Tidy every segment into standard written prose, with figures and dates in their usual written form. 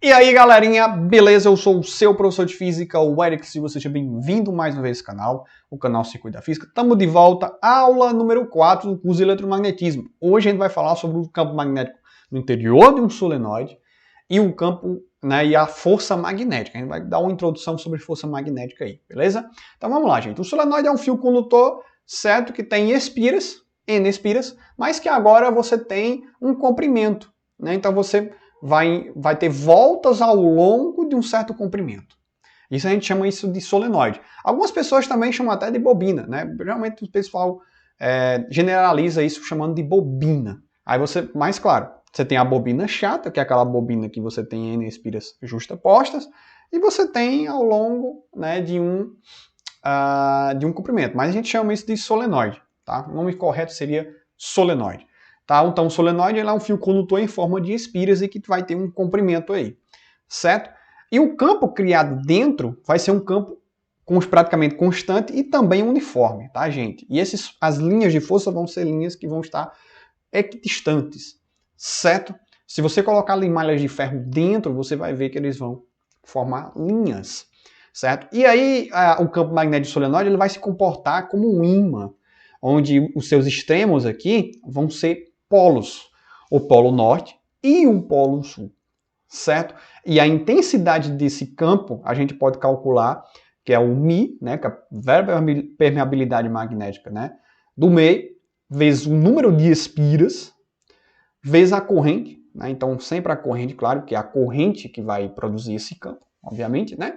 E aí, galerinha, beleza? Eu sou o seu professor de física, o Eric Silva, seja bem-vindo mais uma vez a esse canal, o canal Circuito da Física. Estamos de volta, aula número 4 do curso de eletromagnetismo. Hoje a gente vai falar sobre o campo magnético no interior de um solenoide e o campo, e a força magnética. A gente vai dar uma introdução sobre força magnética aí, beleza? Então vamos lá, gente. O solenoide é um fio condutor, certo? Que tem espiras, N espiras, mas que agora você tem um comprimento, né? Então você vai ter voltas ao longo de um certo comprimento. Isso a gente chama isso de solenoide. Algumas pessoas também chamam até de bobina, né? Geralmente o pessoal generaliza isso chamando de bobina. Aí você, mais claro, você tem a bobina chata, que é aquela bobina que você tem N espiras justapostas, e você tem ao longo, né, de um comprimento. Mas a gente chama isso de solenoide, tá? O nome correto seria solenoide. Tá? Então, o solenoide é um fio condutor em forma de espiras e que vai ter um comprimento aí, certo? E o campo criado dentro vai ser um campo praticamente constante e também uniforme, tá, gente? E as linhas de força vão ser linhas que vão estar equidistantes, certo? Se você colocar malhas de ferro dentro, você vai ver que eles vão formar linhas, certo? E aí, o campo magnético solenoide ele vai se comportar como um ímã, onde os seus extremos aqui vão ser polos, o polo norte e o polo sul, certo? E a intensidade desse campo a gente pode calcular, que é o μ, né, que é a permeabilidade magnética, né, do meio, vezes o número de espiras, vezes a corrente, né, então sempre a corrente, claro, que é a corrente que vai produzir esse campo, obviamente, né,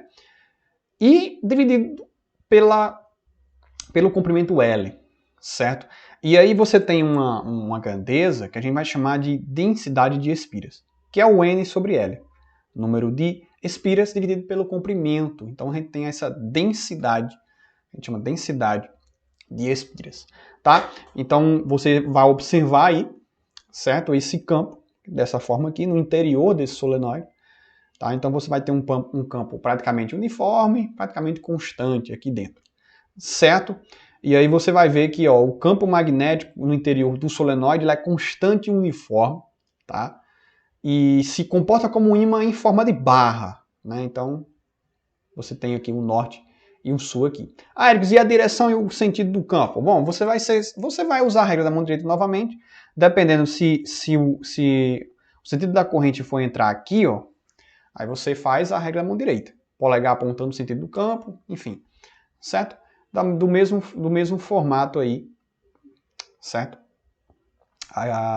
e dividido pelo comprimento L, certo? E aí você tem uma grandeza que a gente vai chamar de densidade de espiras, que é o N sobre L. Número de espiras dividido pelo comprimento. Então a gente tem essa densidade, a gente chama densidade de espiras, tá? Então você vai observar aí, certo? Esse campo, dessa forma aqui, no interior desse solenoide, tá? Então você vai ter um campo praticamente uniforme, praticamente constante aqui dentro, certo? E aí você vai ver que o campo magnético no interior do solenoide ele é constante e uniforme, tá? E se comporta como um ímã em forma de barra, né? Então, você tem aqui o norte e o sul aqui. Ah, Eric, e a direção e o sentido do campo? Bom, você vai usar a regra da mão direita novamente, dependendo se o sentido da corrente for entrar aqui, aí você faz a regra da mão direita. Polegar apontando o sentido do campo, enfim, certo? Do mesmo formato aí, certo?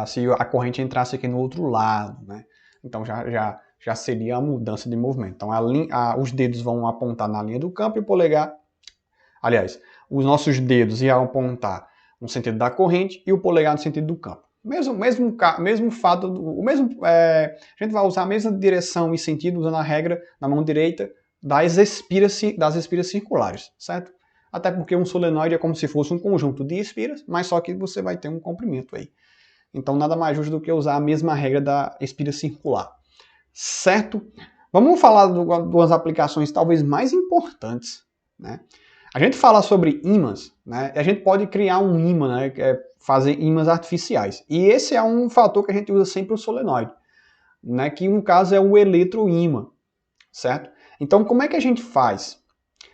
Se a corrente entrasse aqui no outro lado, né? Então já seria a mudança de movimento. Então os dedos vão apontar na linha do campo e o polegar, aliás, os nossos dedos iam apontar no sentido da corrente e o polegar no sentido do campo. Mesmo fato, a gente vai usar a mesma direção e sentido usando a regra na mão direita das espiras circulares, certo? Até porque um solenoide é como se fosse um conjunto de espiras, mas só que você vai ter um comprimento aí. Então nada mais justo do que usar a mesma regra da espira circular, certo? Vamos falar de umas aplicações talvez mais importantes, né? A gente fala sobre ímãs, né? A gente pode criar um ímã, né? Que é fazer ímãs artificiais. E esse é um fator que a gente usa sempre o solenoide, né? Que no caso é o eletroímã, certo? Então como é que a gente faz?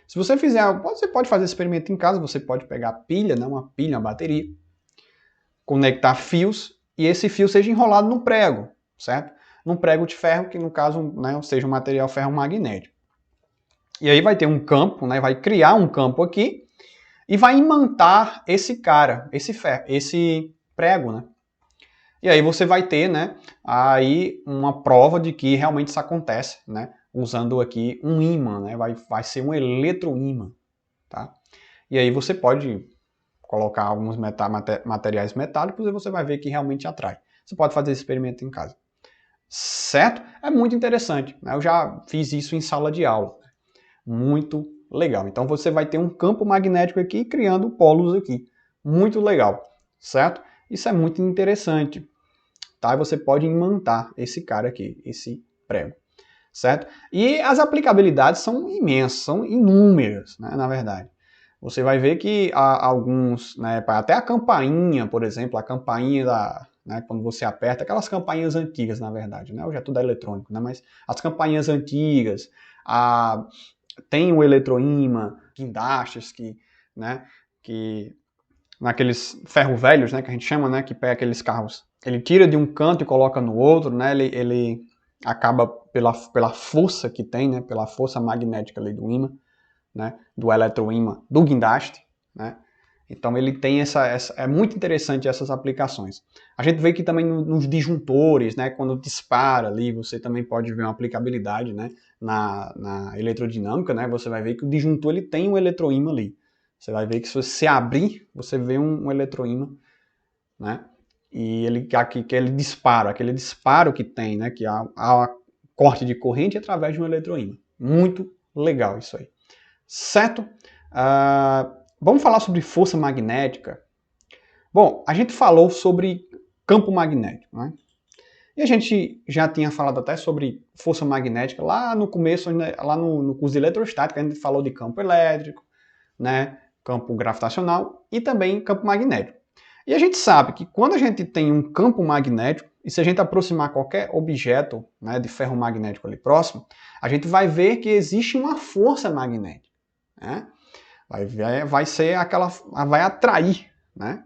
Se você você pode fazer esse experimento em casa, você pode pegar pilha, né, uma bateria, conectar fios e esse fio seja enrolado num prego, certo? Num prego de ferro, que no caso, né, seja um material ferromagnético. E aí vai ter um campo, né, vai criar um campo aqui e vai imantar esse prego, né? E aí você vai ter, né, aí uma prova de que realmente isso acontece, né? Usando aqui um ímã, né? Vai ser um eletroímã, tá? E aí você pode colocar alguns materiais metálicos e você vai ver que realmente atrai. Você pode fazer esse experimento em casa, certo? É muito interessante, né? Eu já fiz isso em sala de aula, muito legal. Então você vai ter um campo magnético aqui criando polos aqui, muito legal, certo? Isso é muito interessante, tá? E você pode imantar esse cara aqui, esse prego, certo? E as aplicabilidades são imensas, são inúmeras, né, na verdade. Você vai ver que há alguns, né, até a campainha, por exemplo, a campainha né? Quando você aperta, aquelas campainhas antigas, na verdade, né? Hoje é tudo eletrônico, né? Mas as campainhas antigas, tem o eletroímã, guindastes, né? Que naqueles ferro velhos, né? Que a gente chama, né? Que pega aqueles carros. Ele tira de um canto e coloca no outro, né? Ele acaba pela força que tem, né? Pela força magnética ali do ímã, né? Do eletroímã, do guindaste, né? Então ele tem é muito interessante essas aplicações. A gente vê que também nos disjuntores, né, quando dispara ali, você também pode ver uma aplicabilidade, né, na eletrodinâmica, né, você vai ver que o disjuntor ele tem um eletroímã ali. Você vai ver que se você abrir, você vê um eletroímã, né, e aquele disparo que tem, né, que há corte de corrente através de um eletroímã. Muito legal isso aí. Certo? Vamos falar sobre força magnética. Bom, a gente falou sobre campo magnético, né? E a gente já tinha falado até sobre força magnética lá no começo, né? Lá no curso de eletrostática, a gente falou de campo elétrico, né? Campo gravitacional e também campo magnético. E a gente sabe que quando a gente tem um campo magnético, e se a gente aproximar qualquer objeto, né, de ferro magnético ali próximo, a gente vai ver que existe uma força magnética, né? Vai atrair, né?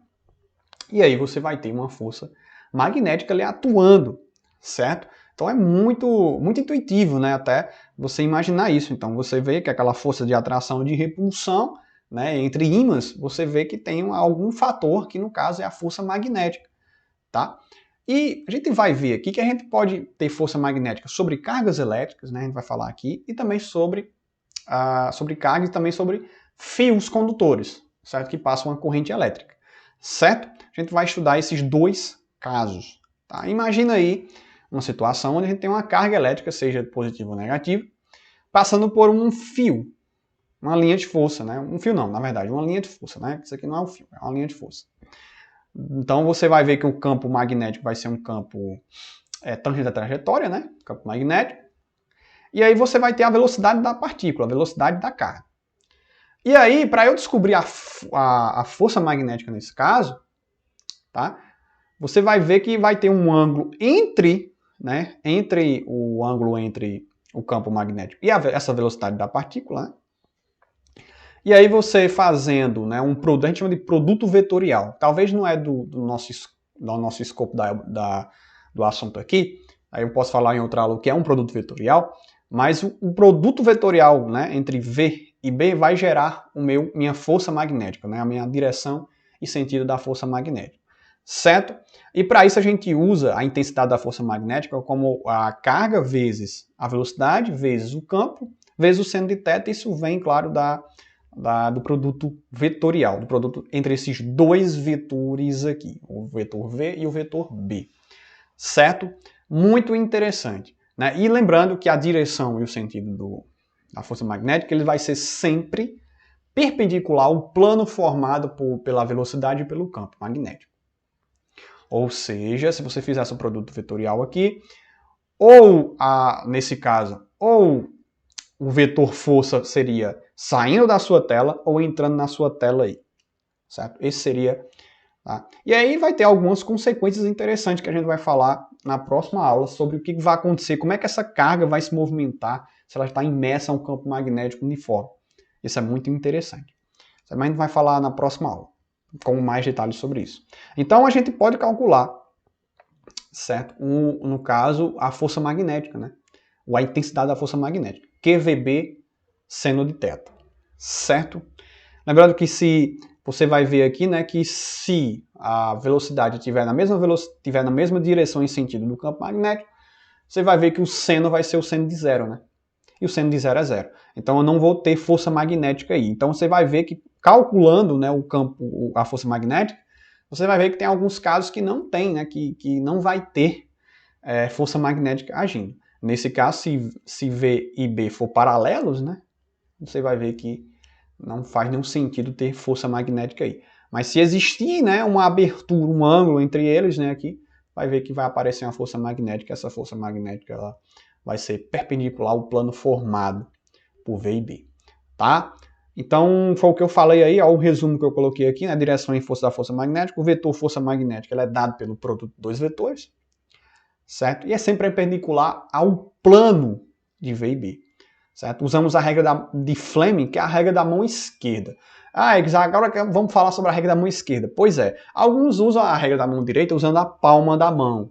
E aí você vai ter uma força magnética ali atuando, certo? Então é muito intuitivo, né? Até você imaginar isso. Então você vê que aquela força de atração e de repulsão, né, entre ímãs, você vê que tem algum fator que no caso é a força magnética, tá? E a gente vai ver aqui que a gente pode ter força magnética sobre cargas elétricas, né? A gente vai falar aqui, e também sobre cargas e também sobre fios condutores, certo? Que passam uma corrente elétrica, certo? A gente vai estudar esses dois casos, tá? Imagina aí uma situação onde a gente tem uma carga elétrica, seja positiva ou negativa, passando por um fio, uma linha de força, né? Um fio não, na verdade, uma linha de força, né? Isso aqui não é um fio, é uma linha de força. Então você vai ver que o campo magnético vai ser um campo tangente à trajetória, né? Campo magnético. E aí você vai ter a velocidade da partícula, a velocidade da carga. E aí, para eu descobrir a força magnética nesse caso, tá? Você vai ver que vai ter um ângulo entre o campo magnético e essa velocidade da partícula, né? E aí você fazendo, né, a gente chama de produto vetorial. Talvez não é do nosso escopo do assunto aqui, aí eu posso falar em outra aula o que é um produto vetorial, mas o produto vetorial, né, entre V e B vai gerar minha força magnética, né, a minha direção e sentido da força magnética, certo? E para isso a gente usa a intensidade da força magnética como a carga vezes a velocidade, vezes o campo, vezes o seno de θ, isso vem, claro, do produto vetorial, do produto entre esses dois vetores aqui, o vetor V e o vetor B, certo? Muito interessante, né? E lembrando que a direção e o sentido da força magnética ele vai ser sempre perpendicular ao plano formado pela velocidade e pelo campo magnético. Ou seja, se você fizesse o produto vetorial aqui, nesse caso, ou o vetor força seria saindo da sua tela ou entrando na sua tela aí, certo? Esse seria, tá? E aí vai ter algumas consequências interessantes que a gente vai falar na próxima aula sobre o que vai acontecer, como é que essa carga vai se movimentar se ela está imersa a um campo magnético uniforme. Isso é muito interessante. Mas a gente vai falar na próxima aula, com mais detalhes sobre isso. Então a gente pode calcular, certo? No caso, a força magnética, né? Ou a intensidade da força magnética. QVB seno de θ, certo? Lembrando que se você vai ver aqui, né, que se a velocidade estiver na mesma direção e sentido do campo magnético, você vai ver que o seno vai ser o seno de zero, né? E o seno de zero é zero. Então eu não vou ter força magnética aí. Então você vai ver que calculando, né, a força magnética, você vai ver que tem alguns casos que não tem, né, que não vai ter força magnética agindo. Nesse caso, se V e B for paralelos, né, você vai ver que não faz nenhum sentido ter força magnética aí. Mas se existir, né, uma abertura, um ângulo entre eles, né, aqui, vai ver que vai aparecer uma força magnética. Essa força magnética ela vai ser perpendicular ao plano formado por V e B. Tá? Então, foi o que eu falei aí, ó, o resumo que eu coloquei aqui, né? Direção e força da força magnética. O vetor força magnética ele é dado pelo produto de dois vetores, certo? E é sempre perpendicular ao plano de V e B, certo? Usamos a regra de Fleming, que é a regra da mão esquerda. Ah, agora vamos falar sobre a regra da mão esquerda. Pois é, alguns usam a regra da mão direita usando a palma da mão,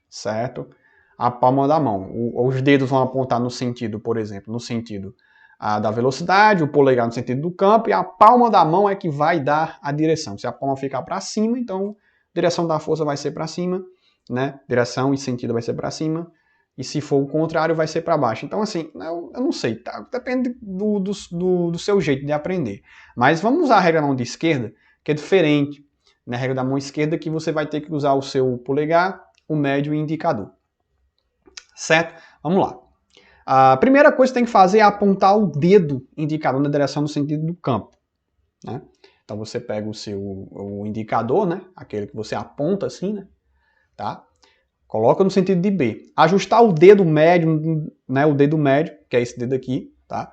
certo? A palma da mão. Os dedos vão apontar no sentido, por exemplo, no sentido da velocidade, o polegar no sentido do campo, e a palma da mão é que vai dar a direção. Se a palma ficar para cima, então a direção da força vai ser para cima, né? Direção e sentido vai ser para cima, e se for o contrário, vai ser para baixo. Então, assim, eu não sei, tá? Depende do seu jeito de aprender. Mas vamos usar a regra da mão de esquerda, que é diferente. Na regra da mão esquerda, que você vai ter que usar o seu polegar, o médio e o indicador. Certo? Vamos lá. A primeira coisa que tem que fazer é apontar o dedo indicador na direção no sentido do campo, né? Então você pega o indicador, né? Aquele que você aponta assim, né? Tá? Coloca no sentido de B. Ajustar o dedo médio, né? O dedo médio, que é esse dedo aqui, tá?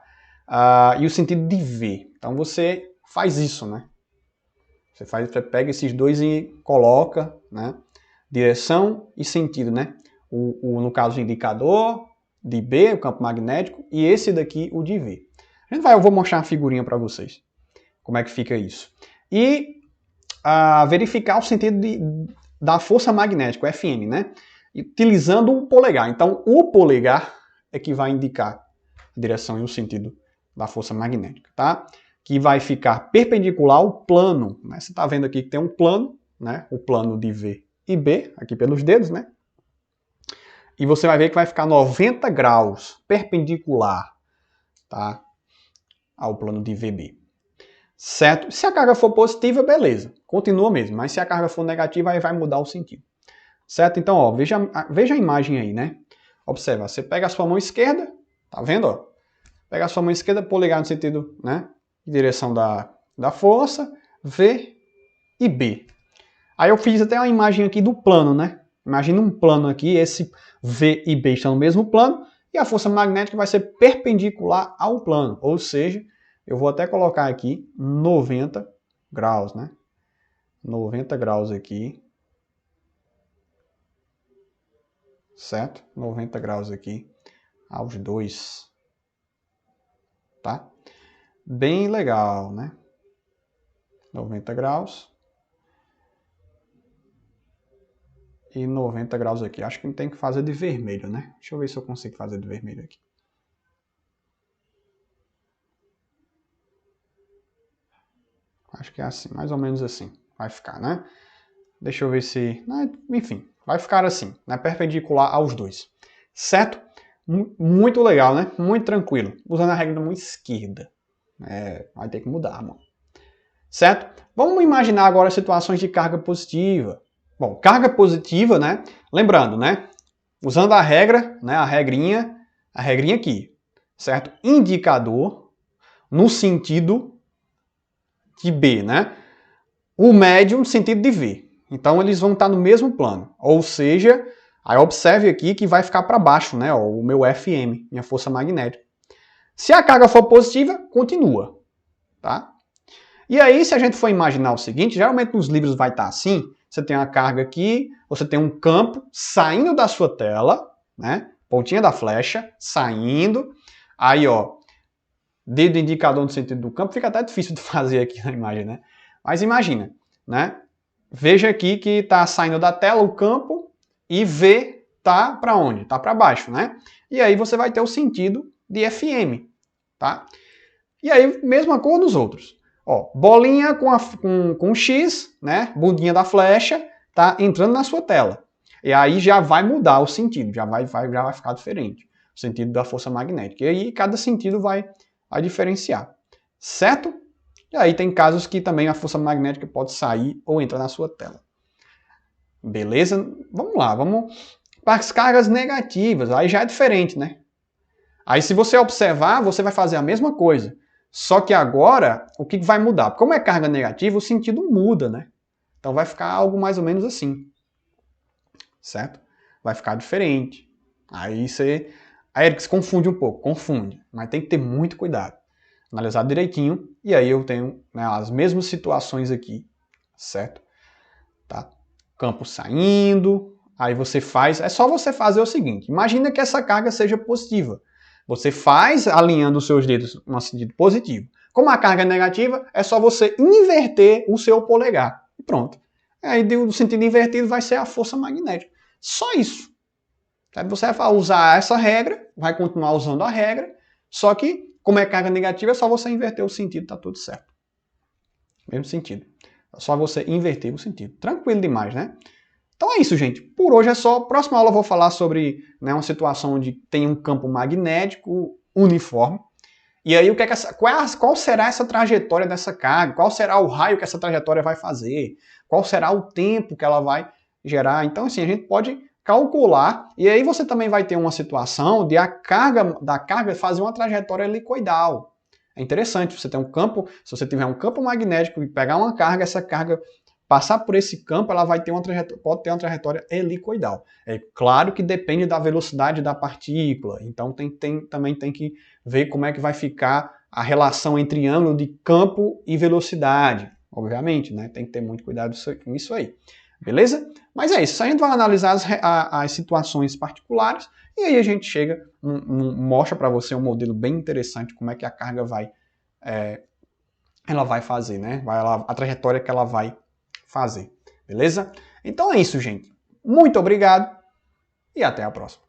E o sentido de V. Então você faz isso, né? Você pega esses dois e coloca, né? Direção e sentido, né? No caso, o indicador de B, o campo magnético, e esse daqui, o de V. Eu vou mostrar uma figurinha para vocês, como é que fica isso. E verificar o sentido da força magnética, o Fm, né? Utilizando o polegar. Então, o polegar é que vai indicar a direção e o sentido da força magnética, tá? Que vai ficar perpendicular ao plano, né? Você está vendo aqui que tem um plano, né? O plano de V e B, aqui pelos dedos, né? E você vai ver que vai ficar 90 graus perpendicular, tá? Ao plano de VB. Certo? Se a carga for positiva, beleza. Continua mesmo. Mas se a carga for negativa, aí vai mudar o sentido. Certo? Então, ó, veja a imagem aí, né? Observa, você pega a sua mão esquerda, tá vendo? Ó? Pega a sua mão esquerda, polegar no sentido, né? Em direção da força, V e B. Aí eu fiz até uma imagem aqui do plano, né? Imagina um plano aqui, esse V e B estão no mesmo plano, e a força magnética vai ser perpendicular ao plano. Ou seja, eu vou até colocar aqui 90 graus, né? 90 graus aqui. Certo? 90 graus aqui aos dois. Tá? Bem legal, né? 90 graus. E 90 graus aqui. Acho que tem que fazer de vermelho, né? Deixa eu ver se eu consigo fazer de vermelho aqui. Acho que é assim, mais ou menos assim. Vai ficar, né? Deixa eu ver se... Enfim, vai ficar assim, né? Perpendicular aos dois. Certo? Muito legal, né? Muito tranquilo. Usando a regra da mão esquerda. Vai ter que mudar a mão. Certo? Vamos imaginar agora situações de carga positiva. Bom, carga positiva, né? Lembrando, né? Usando a regra, né? A regrinha aqui, certo? Indicador no sentido de B, né? O médio no sentido de V. Então eles vão estar no mesmo plano. Ou seja, aí observe aqui que vai ficar para baixo, né? O meu Fm, minha força magnética. Se a carga for positiva, continua, tá? E aí, se a gente for imaginar o seguinte, geralmente nos livros vai estar assim, você tem uma carga aqui, você tem um campo saindo da sua tela, né? Pontinha da flecha, saindo. Aí, ó, dedo indicador no sentido do campo, fica até difícil de fazer aqui na imagem, né? Mas imagina, né? Veja aqui que está saindo da tela o campo e V tá para onde? Tá para baixo, né? E aí você vai ter o sentido de FM, tá? E aí, mesma cor nos outros. Ó, bolinha com X, né? Bundinha da flecha, tá entrando na sua tela. E aí já vai mudar o sentido, já vai ficar diferente. O sentido da força magnética. E aí cada sentido vai diferenciar. Certo? E aí tem casos que também a força magnética pode sair ou entrar na sua tela. Beleza? Vamos lá, vamos para as cargas negativas. Aí já é diferente, né? Aí se você observar, você vai fazer a mesma coisa. Só que agora, o que vai mudar? Como é carga negativa, o sentido muda, né? Então vai ficar algo mais ou menos assim. Certo? Vai ficar diferente. Aí Eric, se confunde um pouco. Confunde. Mas tem que ter muito cuidado. analisar direitinho, e aí eu tenho, né, as mesmas situações aqui, certo? Tá? Campo saindo, aí você faz, é só você fazer o seguinte, imagina que essa carga seja positiva. Você faz alinhando os seus dedos no sentido positivo. Como a carga é negativa, é só você inverter o seu polegar. E pronto. Aí do sentido invertido vai ser a força magnética. Só isso. Você vai usar essa regra, vai continuar usando a regra, só que, como é carga negativa, é só você inverter o sentido, tá tudo certo. Mesmo sentido. É só você inverter o sentido. Tranquilo demais, né? Então é isso, gente. Por hoje é só. Próxima aula eu vou falar sobre, né, uma situação onde tem um campo magnético uniforme. E aí, qual será essa trajetória dessa carga? Qual será o raio que essa trajetória vai fazer? Qual será o tempo que ela vai gerar? Então, assim, a gente pode calcular, e aí você também vai ter uma situação de da carga fazer uma trajetória helicoidal. É interessante, você tem um campo, se você tiver um campo magnético e pegar uma carga, essa carga passar por esse campo, ela vai ter pode ter uma trajetória helicoidal. É claro que depende da velocidade da partícula, então também tem que ver como é que vai ficar a relação entre ângulo de campo e velocidade. Obviamente, né? Tem que ter muito cuidado com isso aí. Beleza? Mas é isso. A gente vai analisar as situações particulares e aí a gente chega, mostra para você um modelo bem interessante como é que a carga ela vai fazer, né? A trajetória que ela vai fazer. Beleza? Então é isso, gente. Muito obrigado e até a próxima.